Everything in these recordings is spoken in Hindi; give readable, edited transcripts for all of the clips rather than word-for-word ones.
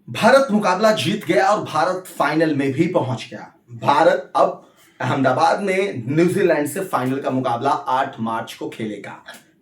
भारत मुकाबला जीत गया और भारत फाइनल में भी पहुंच गया। भारत अब अहमदाबाद में न्यूजीलैंड से फाइनल का मुकाबला 8 मार्च को खेलेगा।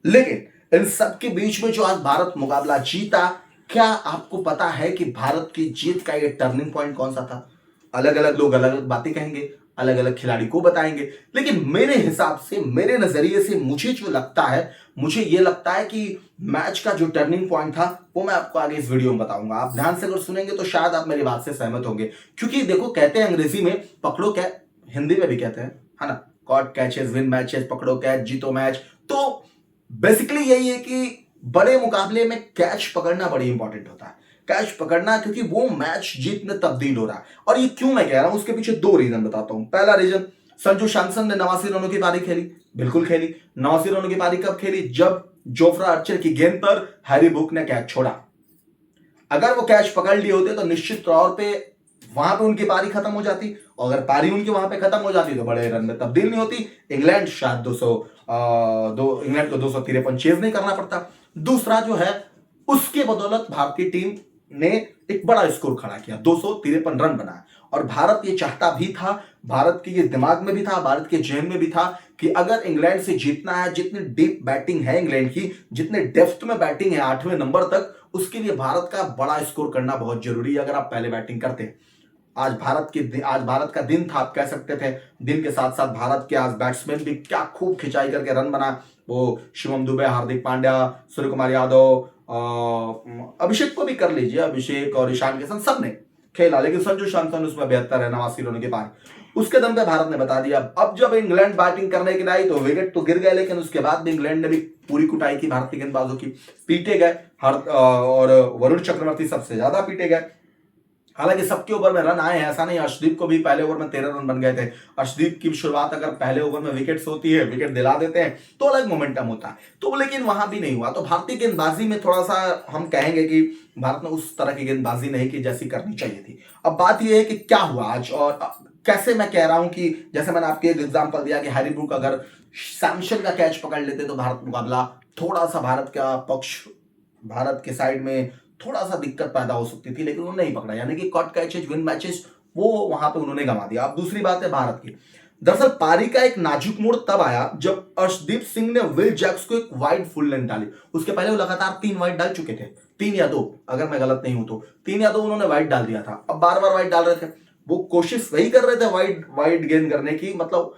लेकिन इन सब के बीच में जो आज भारत मुकाबला जीता, क्या आपको पता है कि भारत की जीत का ये टर्निंग पॉइंट कौन सा था? अलग अलग लोग अलग अलग बातें कहेंगे, अलग अलग खिलाड़ी को बताएंगे, लेकिन मेरे हिसाब से, मेरे नजरिए से मुझे जो लगता है, मुझे ये लगता है कि मैच का जो टर्निंग पॉइंट था वो मैं आपको आगे इस वीडियो में बताऊंगा। आप ध्यान से अगर सुनेंगे तो शायद आप मेरी बात से सहमत होंगे, क्योंकि देखो, कहते हैं अंग्रेजी में पकड़ो कैच, हिंदी में भी कहते हैं, है ना, कॉट कैचेस विन मैचेस, पकड़ो कैच जीतो मैच। तो बेसिकली यही है कि बड़े मुकाबले में कैच पकड़ना बड़ी इंपॉर्टेंट होता है। कैच पकड़ना, क्योंकि वो मैच जीत में तब्दील हो रहा है। और ये क्यों मैं कह रहा हूं, उसके पीछे दो रीजन बताता हूं। पहला रीजन, संजू सैमसन ने 89 रनों की पारी खेली, बिल्कुल खेली। 89 रनों की पारी कब खेली? जब जोफ्रा आर्चर की गेंद पर हैरी ब्रूक ने कैच छोड़ा। अगर वो कैच पकड़ लिए होते तो निश्चित तौर पे वहां पे उनकी पारी खत्म हो जाती, और अगर पारी उनकी वहां पे खत्म हो जाती तो बड़े रन में तब्दील नहीं होती। इंग्लैंड शायद 200 इंग्लैंड को 253 चेज नहीं करना पड़ता। दूसरा जो है, उसके बदौलत भारतीय टीम ने एक बड़ा स्कोर खड़ा किया, 253 रन बनाया। और भारत ये चाहता भी था, भारत के ये दिमाग में भी था, भारत के जहन में भी था कि अगर इंग्लैंड से जीतना है, जितनी डीप बैटिंग है इंग्लैंड की, जितने डेप्थ में बैटिंग है 8वें नंबर तक, उसके लिए भारत का बड़ा स्कोर करना बहुत जरूरी है। अगर आप पहले बैटिंग करते हैं, आज भारत का दिन था, आप कह सकते थे। दिन के साथ साथ भारत के आज बैट्समैन भी क्या खूब खिंचाई करके रन बना। वो शिवम दुबे, हार्दिक पांड्या, सूर्य कुमार यादव, अभिषेक को भी कर लीजिए, अभिषेक और ईशान किशन सब ने खेला, लेकिन संजू सैमसन उसमें 72 है, 89 रनों के पार। उसके दम पे भारत ने बता दिया। अब जब इंग्लैंड बैटिंग करने के लिए आई तो विकेट तो गिर गए, लेकिन उसके बाद भी इंग्लैंड ने भी पूरी कुटाई की भारतीय गेंदबाजों की, पीटे गए। और वरुण चक्रवर्ती सबसे ज्यादा पीटे गए। हालांकि सबके ओवर में रन आए हैं, ऐसा नहीं। अर्शदीप को भी पहले ओवर में 13 रन बन गए थे। अर्शदीप की शुरुआत अगर पहले ओवर में विकेट होती है, विकेट दिला देते हैं तो अलग मोमेंटम होता है। तो लेकिन वहां भी नहीं हुआ। तो भारतीय गेंदबाजी में थोड़ा सा हम कहेंगे कि भारत ने उस तरह की गेंदबाजी नहीं की जैसी करनी चाहिए थी। अब बात यह है कि क्या हुआ आज, और कैसे मैं कह रहा हूं कि जैसे मैंने आपको एक एग्जांपल दिया कि हैरी ब्रूक अगर सैमसन का कैच पकड़ लेते तो भारत मुकाबला थोड़ा सा भारत का पक्ष, भारत के साइड में थोड़ा सा दिक्कत पैदा हो सकती थी, लेकिन उन्होंने नहीं पकड़ा, यानी कि कॉट कैचेज विन मैचेस वो वहां पे उन्होंने गंवा दिया। अब दूसरी बात है भारत की। दरअसल पारी का एक नाजुक मोड़ तब आया जब अर्शदीप सिंह ने विल जैक्स को एक वाइड फुल लेंथ डाली। उसके पहले वो लगातार 3 वाइड डाल चुके थे, 3 या 2, अगर मैं गलत नहीं हूं तो 3 या 2 उन्होंने वाइड डाल दिया था। अब बार बार वाइड डाल रहे थे, वो कोशिश वही कर रहे थे वाइड वाइड गेंद करने की, मतलब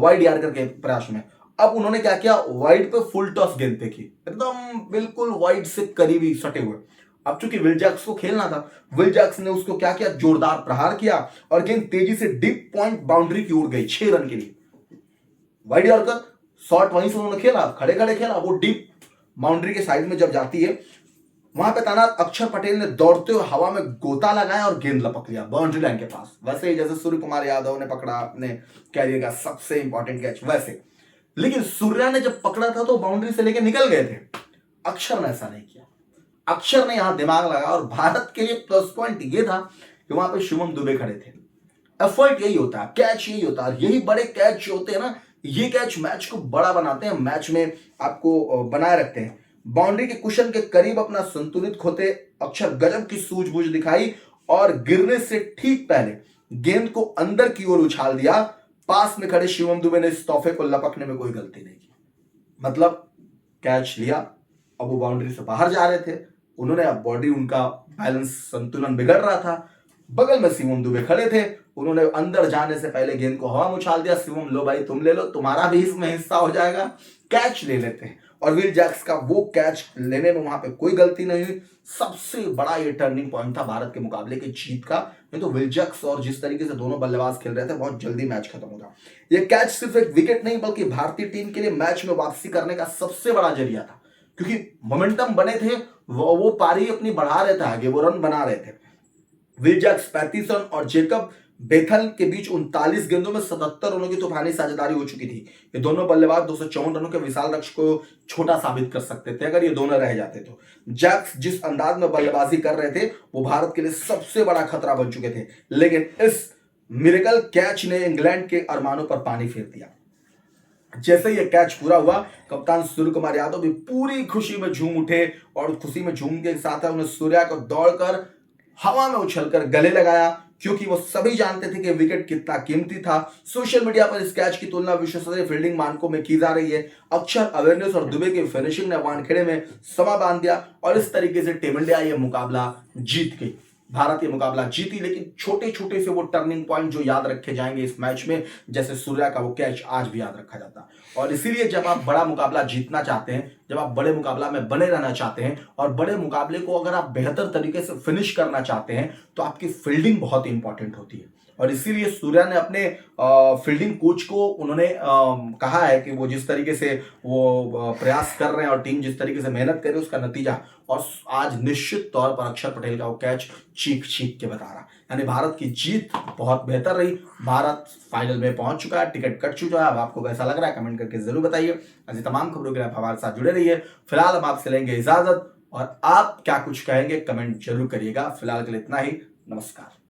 वाइड यार्कर के प्रयास में। अब उन्होंने क्या किया, वाइड पे फुल टॉस गेंद फेंकी, एकदम बिल्कुल वाइड से करीबी सटे हुए। अब चूंकि विल जैक्स को खेलना था, विल जैक्स ने उसको क्या किया, जोरदार प्रहार किया और गेंद तेजी से डीप पॉइंट बाउंड्री की ओर गई 6 रन के लिए। वाइड यॉर्कर शॉट वहीं से उन्होंने खेला, खड़े खड़े खेला। वो डीप बाउंड्री के साइड में जब जाती है, वहां पे तैनात अक्षर पटेल ने दौड़ते हुए हवा में गोता लगाया और गेंद लपक लिया बाउंड्री लाइन के पास, वैसे ही जैसे सूर्य कुमार यादव ने पकड़ा अपने कैरियर का सबसे इंपॉर्टेंट कैच वैसे। लेकिन सूर्या ने जब पकड़ा था तो बाउंड्री से लेकर निकल गए थे, अक्षर ने ऐसा नहीं किया। अक्षर ने यहां दिमाग लगाया, और भारत के लिए प्लस पॉइंट यह था कि वहां पे शिवम दुबे खड़े थे। एफर्ट यही होता है, कैच यही होता है, यही बड़े कैच जो होते हैं ना, ये कैच मैच को बड़ा बनाते हैं, मैच में आपको बनाए रखते हैं। बाउंड्री के कुशन के करीब अपना संतुलित खोते अक्षर गजब की सूझबूझ दिखाई, और गिरने से ठीक पहले गेंद को अंदर की ओर उछाल दिया। पास में खड़े शिवम दुबे ने इस तोहफे को लपकने में कोई गलती नहीं की, मतलब कैच लिया। अब वो बाउंड्री से बाहर जा रहे थे, उन्होंने, अब बॉडी उनका बैलेंस संतुलन बिगड़ रहा था, बगल में शिवम दुबे खड़े थे, उन्होंने अंदर जाने से पहले गेंद को हवा में उछाल दिया। शिवम, लो भाई तुम ले लो, तुम्हारा भी इसमें हिस्सा हो जाएगा, कैच ले लेते हैं। और विल जैक्स का वो कैच लेने में वहां पे कोई गलती नहीं हुई। सबसे बड़ा ये टर्निंग पॉइंट था भारत के मुकाबले की जीत का। नहीं तो विल जैक्स और जिस तरीके से दोनों बल्लेबाज खेल रहे थे, बहुत जल्दी मैच खत्म होता। ये कैच सिर्फ एक विकेट नहीं बल्कि भारतीय टीम के लिए मैच में वापसी करने का सबसे बड़ा जरिया था, क्योंकि मोमेंटम बने थे, वो पारी अपनी बढ़ा रहे थे आगे, वो रन बना रहे थे। विल जैक्स 35 रन और जेकब बेथल के बीच 39 गेंदों में 77 रनों की तूफानी साझेदारी हो चुकी थी। ये दोनों बल्लेबाज 254 रनों के विशाल लक्ष्य को छोटा साबित कर सकते थे अगर ये दोनों रह जाते तो। जैक्स जिस अंदाज में बल्लेबाजी कर रहे थे वो भारत के लिए सबसे बड़ा खतरा बन चुके थे, लेकिन इस मिरेकल कैच ने इंग्लैंड के अरमानों पर पानी फेर दिया। जैसे ये कैच पूरा हुआ, कप्तान सूर्य कुमार यादव भी पूरी खुशी में झूम उठे, और खुशी में झूम के साथ उन्हें सूर्या को दौड़कर हवा में उछलकर गले लगाया, क्योंकि वो सभी जानते थे कि विकेट कितना कीमती था। सोशल मीडिया पर इस कैच की तुलना विश्व स्तरीय फील्डिंग मानकों में की जा रही है। अक्षर, अवेयरनेस और दुबे की फिनिशिंग ने वानखेड़े में समा बांध दिया और इस तरीके से टीम इंडिया ये मुकाबला जीत गई। भारत ये मुकाबला जीती, लेकिन छोटे छोटे से वो टर्निंग पॉइंट जो याद रखे जाएंगे इस मैच में, जैसे सूर्या का वो कैच आज भी याद रखा जाता है। और इसीलिए जब आप बड़ा मुकाबला जीतना चाहते हैं, जब आप बड़े मुकाबला में बने रहना चाहते हैं और बड़े मुकाबले को अगर आप बेहतर तरीके से फिनिश करना चाहते हैं, तो आपकी फील्डिंग बहुत इंपॉर्टेंट होती है। और इसीलिए सूर्या ने अपने फील्डिंग कोच को उन्होंने कहा है कि वो जिस तरीके से वो प्रयास कर रहे हैं और टीम जिस तरीके से मेहनत कर रही है, उसका नतीजा और आज निश्चित तौर पर अक्षर पटेल का वो कैच चीख चीख के बता रहा। यानी भारत की जीत बहुत बेहतर रही। भारत फाइनल में पहुंच चुका है, टिकट कट चुका है। अब आपको कैसा लग रहा है कमेंट करके जरूर बताइए। ऐसी तमाम खबरों के लिए आप हमारे साथ जुड़े रहिए। फिलहाल हम आपसे लेंगे इजाजत, और आप क्या कुछ कहेंगे कमेंट जरूर करिएगा। फिलहाल के लिए इतना ही। नमस्कार।